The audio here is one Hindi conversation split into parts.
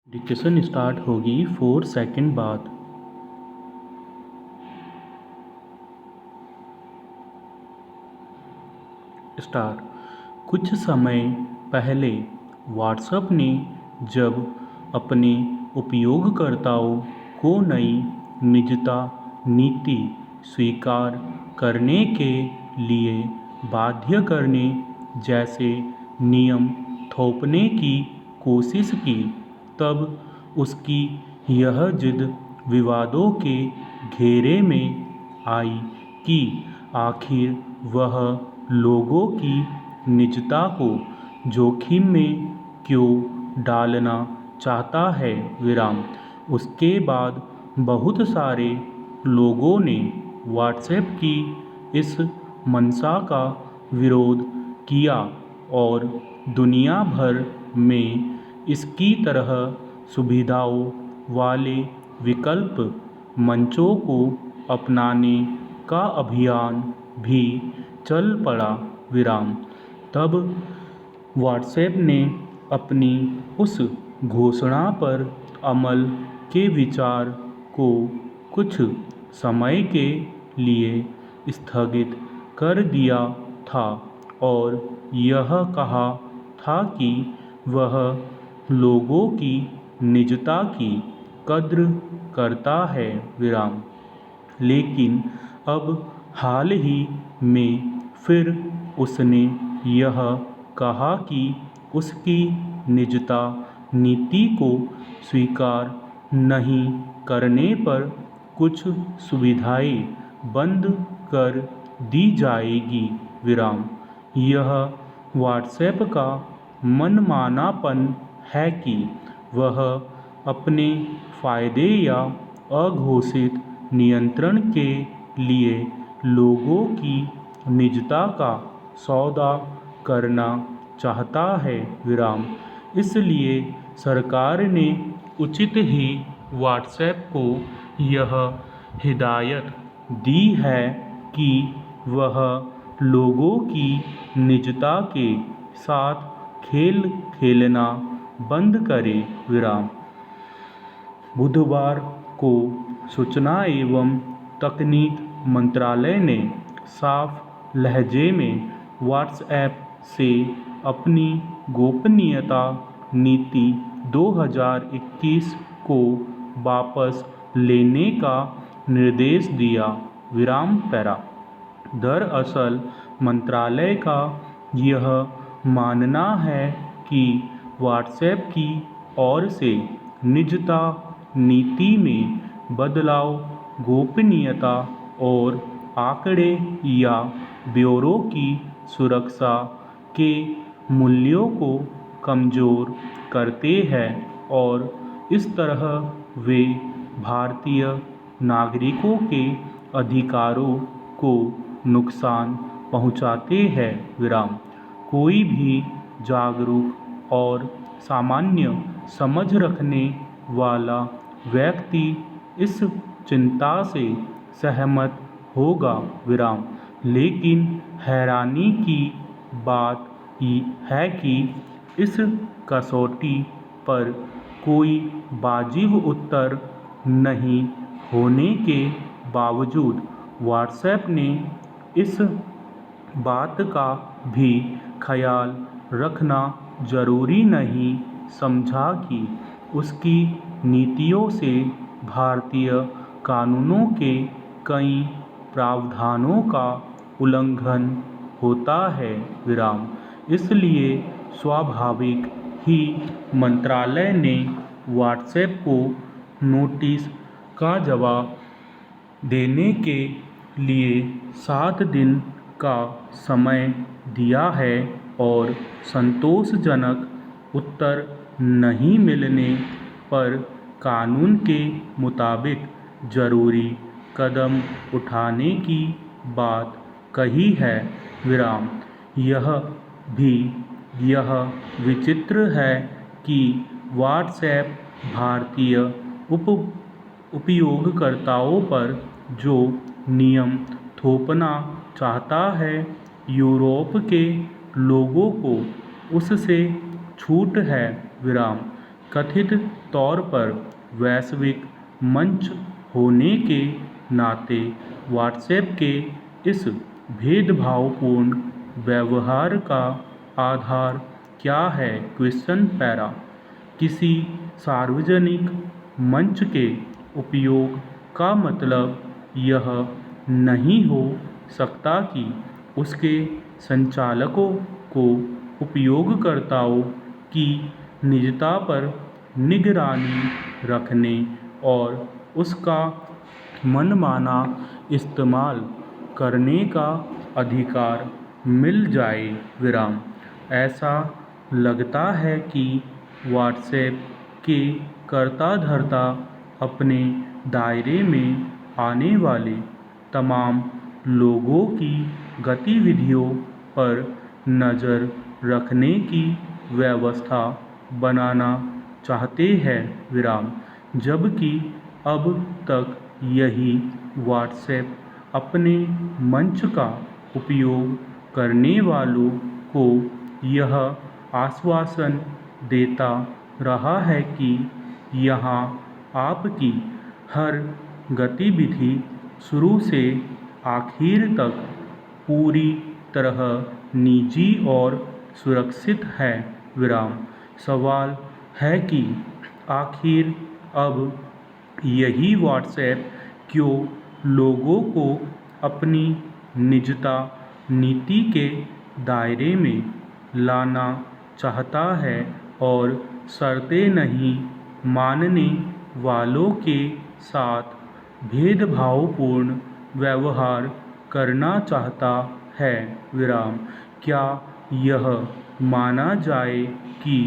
डिक्टेशन स्टार्ट होगी 4 सेकंड बाद। स्टार्ट। कुछ समय पहले व्हाट्सएप ने जब अपने उपयोगकर्ताओं को नई निजता नीति स्वीकार करने के लिए बाध्य करने जैसे नियम थोपने की कोशिश की, तब उसकी यह जिद विवादों के घेरे में आई कि आखिर वह लोगों की निजता को जोखिम में क्यों डालना चाहता है। उसके बाद बहुत सारे लोगों ने व्हाट्सएप की इस मंशा का विरोध किया और दुनिया भर में इसकी तरह सुविधाओं वाले विकल्प मंचों को अपनाने का अभियान भी चल पड़ा। तब व्हाट्सएप ने अपनी उस घोषणा पर अमल के विचार को कुछ समय के लिए स्थगित कर दिया था और यह कहा था कि वह लोगों की निजता की कद्र करता है। लेकिन अब हाल ही में फिर उसने यह कहा कि उसकी निजता नीति को स्वीकार नहीं करने पर कुछ सुविधाएं बंद कर दी जाएगी। यह व्हाट्सएप का मनमानापन है कि वह अपने फायदे या अघोषित नियंत्रण के लिए लोगों की निजता का सौदा करना चाहता है। इसलिए सरकार ने उचित ही व्हाट्सएप को यह हिदायत दी है कि वह लोगों की निजता के साथ खेल खेलना बंद करे। बुधवार को सूचना एवं तकनीक मंत्रालय ने साफ लहजे में व्हाट्सएप से अपनी गोपनीयता नीति 2021 को वापस लेने का निर्देश दिया। दरअसल मंत्रालय का यह मानना है कि व्हाट्सएप की ओर से निजता नीति में बदलाव गोपनीयता और आंकड़े या ब्यूरो की सुरक्षा के मूल्यों को कमजोर करते हैं और इस तरह वे भारतीय नागरिकों के अधिकारों को नुकसान पहुंचाते हैं। कोई भी जागरूक और सामान्य समझ रखने वाला व्यक्ति इस चिंता से सहमत होगा। लेकिन हैरानी की बात है कि इस कसौटी पर कोई वाजिब उत्तर नहीं होने के बावजूद व्हाट्सएप ने इस बात का भी ख्याल रखना जरूरी नहीं समझा कि उसकी नीतियों से भारतीय कानूनों के कई प्रावधानों का उल्लंघन होता है। इसलिए स्वाभाविक ही मंत्रालय ने व्हाट्सएप को नोटिस का जवाब देने के लिए 7 दिन का समय दिया है और संतोषजनक उत्तर नहीं मिलने पर कानून के मुताबिक जरूरी कदम उठाने की बात कही है। यह विचित्र है कि व्हाट्सएप भारतीय उपयोगकर्ताओं पर जो नियम थोपना चाहता है, यूरोप के लोगों को उससे छूट है। कथित तौर पर वैश्विक मंच होने के नाते व्हाट्सएप के इस भेदभावपूर्ण व्यवहार का आधार क्या है? Question para. किसी सार्वजनिक मंच के उपयोग का मतलब यह नहीं हो सकता कि उसके संचालकों को उपयोगकर्ताओं की निजता पर निगरानी रखने और उसका मनमाना इस्तेमाल करने का अधिकार मिल जाए। विराम। ऐसा लगता है कि व्हाट्सएप के कर्ता धर्ता अपने दायरे में आने वाले तमाम लोगों की गतिविधियों पर नज़र रखने की व्यवस्था बनाना चाहते हैं। विराम। जबकि अब तक यही व्हाट्सएप अपने मंच का उपयोग करने वालों को यह आश्वासन देता रहा है कि यहाँ आपकी हर गतिविधि शुरू से आखिर तक पूरी तरह निजी और सुरक्षित है। विराम। सवाल है कि आखिर अब यही व्हाट्सएप क्यों लोगों को अपनी निजता नीति के दायरे में लाना चाहता है और शर्तें नहीं मानने वालों के साथ भेदभावपूर्ण व्यवहार करना चाहता है। विराम। क्या यह माना जाए कि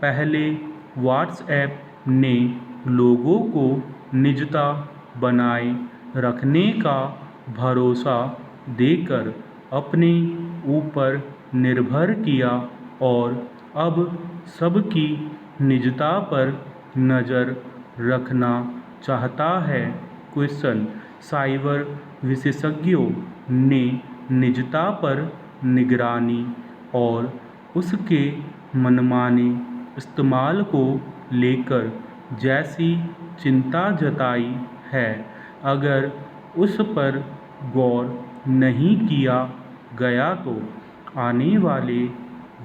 पहले व्हाट्सएप ने लोगों को निजता बनाए रखने का भरोसा देकर अपने ऊपर निर्भर किया और अब सबकी निजता पर नज़र रखना चाहता है? क्वेश्चन। साइबर विशेषज्ञों ने निजता पर निगरानी और उसके मनमाने इस्तेमाल को लेकर जैसी चिंता जताई है, अगर उस पर गौर नहीं किया गया तो आने वाले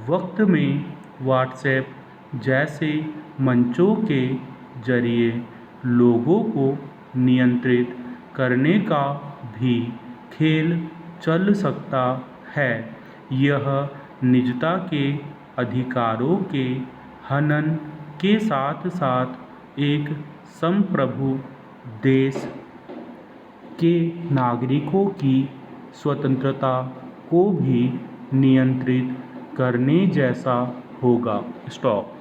वक्त में व्हाट्सएप जैसे मंचों के जरिए लोगों को नियंत्रित करने का भी खेल चल सकता है। यह निजता के अधिकारों के हनन के साथ साथ एक संप्रभु देश के नागरिकों की स्वतंत्रता को भी नियंत्रित करने जैसा होगा। स्टॉप।